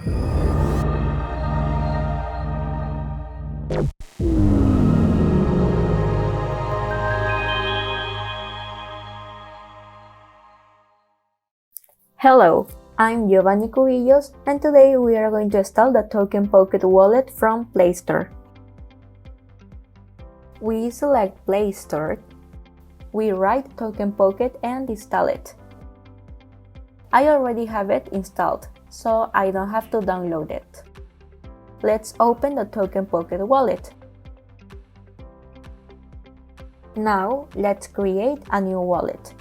Hello, I'm Giovanni Cubillos, and today we are going to install the Token Pocket wallet from Play Store. We select Play Store, we write Token Pocket and install it. I already have it installed, so I don't have to download it. Let's open the Token Pocket wallet. Now, let's create a new wallet.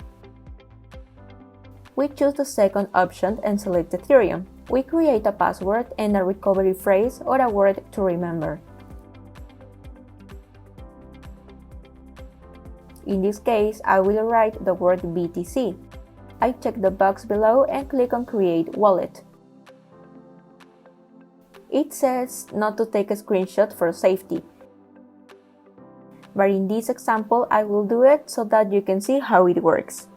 We choose the second option and select Ethereum. We create a password and a recovery phrase or a word to remember. In this case, I will write the word BTC. I check the box below and click on Create Wallet. It says not to take a screenshot for safety, but in this example I will do it so that you can see how it works.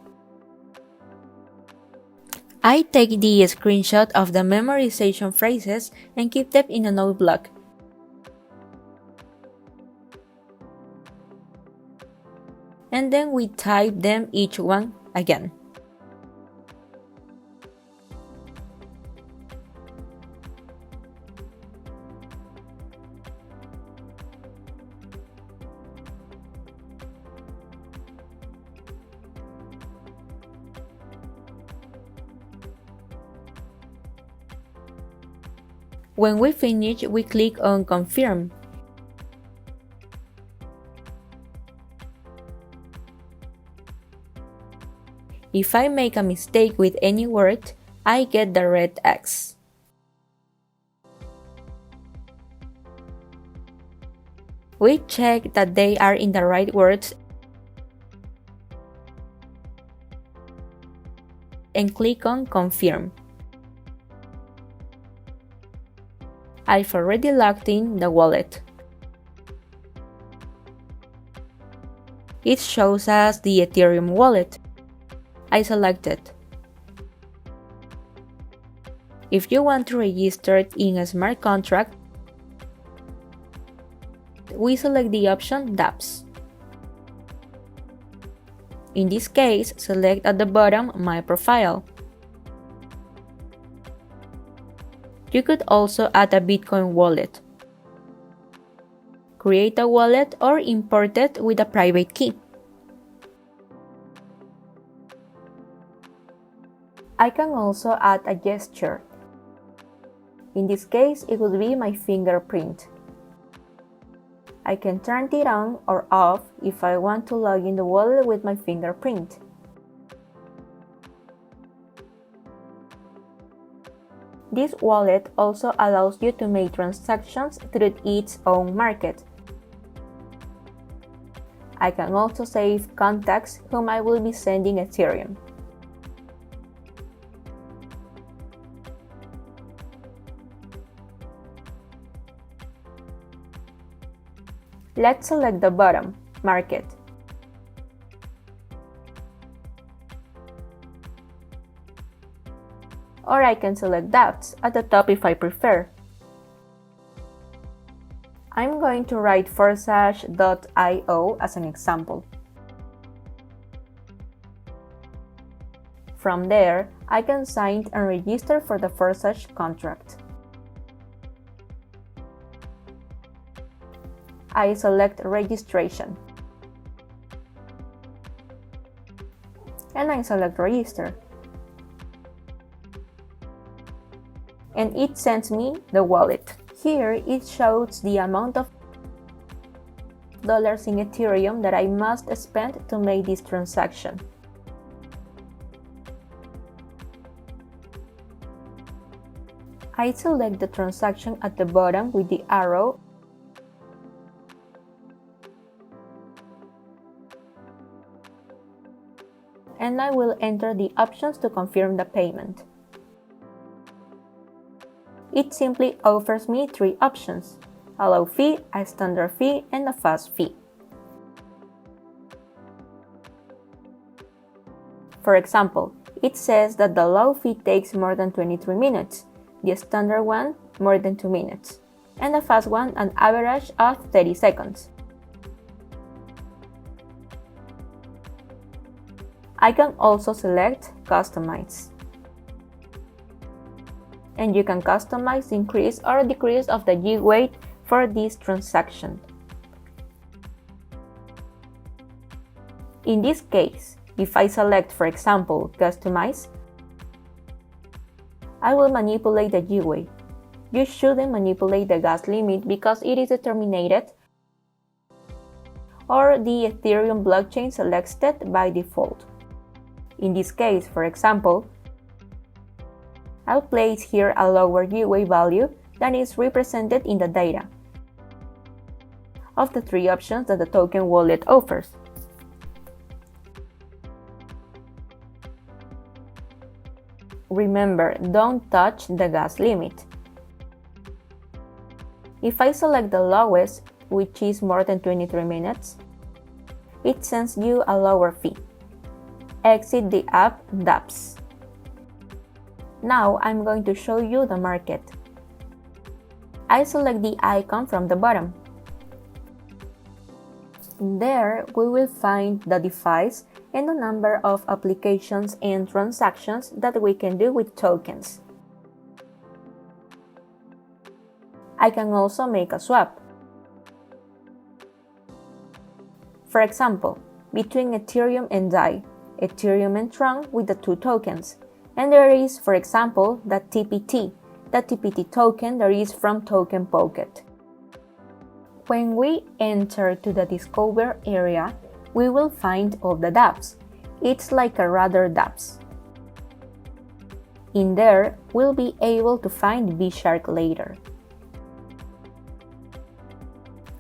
I take the screenshot of the memorization phrases and keep them in a note block. And then we type them each one again. When we finish, we click on Confirm. If I make a mistake with any word, I get the red X. We check that they are in the right words and click on Confirm. I've already logged in the wallet. It shows us the Ethereum wallet. I select it. If you want to register it in a smart contract, we select the option dApps. In this case, select at the bottom My Profile. You could also add a Bitcoin wallet, create a wallet, or import it with a private key. I can also add a gesture. In this case, it would be my fingerprint. I can turn it on or off if I want to log in the wallet with my fingerprint. This wallet also allows you to make transactions through its own market. I can also save contacts whom I will be sending Ethereum. Let's select the bottom, Market. Or I can select dApps at the top if I prefer. I'm going to write Forsage.io as an example. From there, I can sign and register for the Forsage contract. I select Registration. And I select Register. And it sends me the wallet. Here it shows the amount of dollars in Ethereum that I must spend to make this transaction. I select the transaction at the bottom with the arrow and I will enter the options to confirm the payment. It simply offers me three options: a low fee, a standard fee, and a fast fee. For example, it says that the low fee takes more than 23 minutes, the standard one more than 2 minutes, and the fast one an average of 30 seconds. I can also select Customize. And you can customize the increase or decrease of the G-weight for this transaction. In this case, if I select, for example, Customize, I will manipulate the G-weight. You shouldn't manipulate the gas limit because it is determined or the Ethereum blockchain selects it by default. In this case, for example, I'll place here a lower G-weight value than is represented in the data of the 3 options that the token wallet offers. Remember, don't touch the gas limit. If I select the lowest, which is more than 23 minutes, it sends you a lower fee. Exit the app dApps. Now I'm going to show you the market. I select the icon from the bottom. There we will find the device and the number of applications and transactions that we can do with tokens. I can also make a swap. For example, between Ethereum and DAI, Ethereum and Tron with the 2 tokens. And there is, for example, the TPT token that is from Token Pocket. When we enter to the Discover area, we will find all the dApps. It's like a radar dApps. In there, we'll be able to find Bshark later.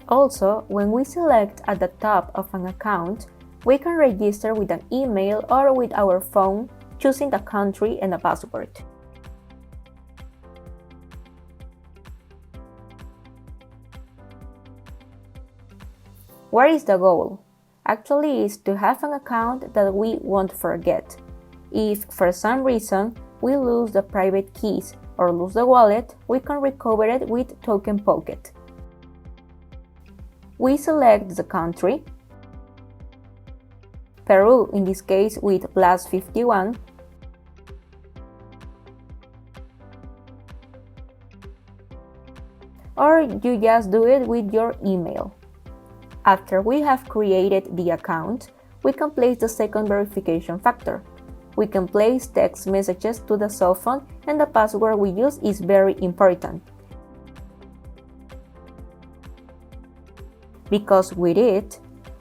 Also, when we select at the top of an account, we can register with an email or with our phone, choosing the country and the password. What is the goal? Actually, is to have an account that we won't forget. If, for some reason, we lose the private keys or lose the wallet, we can recover it with Token Pocket. We select the country, Peru in this case with +51, or you just do it with your email. After we have created the account, we can place the second verification factor. We can place text messages to the cell phone, and the password we use is very important, because with it,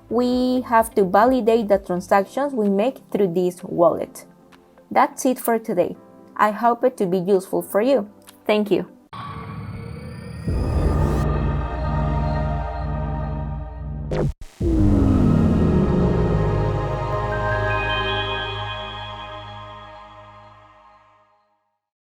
we have to validate the transactions we make through this wallet. That's it for today. I hope it to be useful for you. Thank you.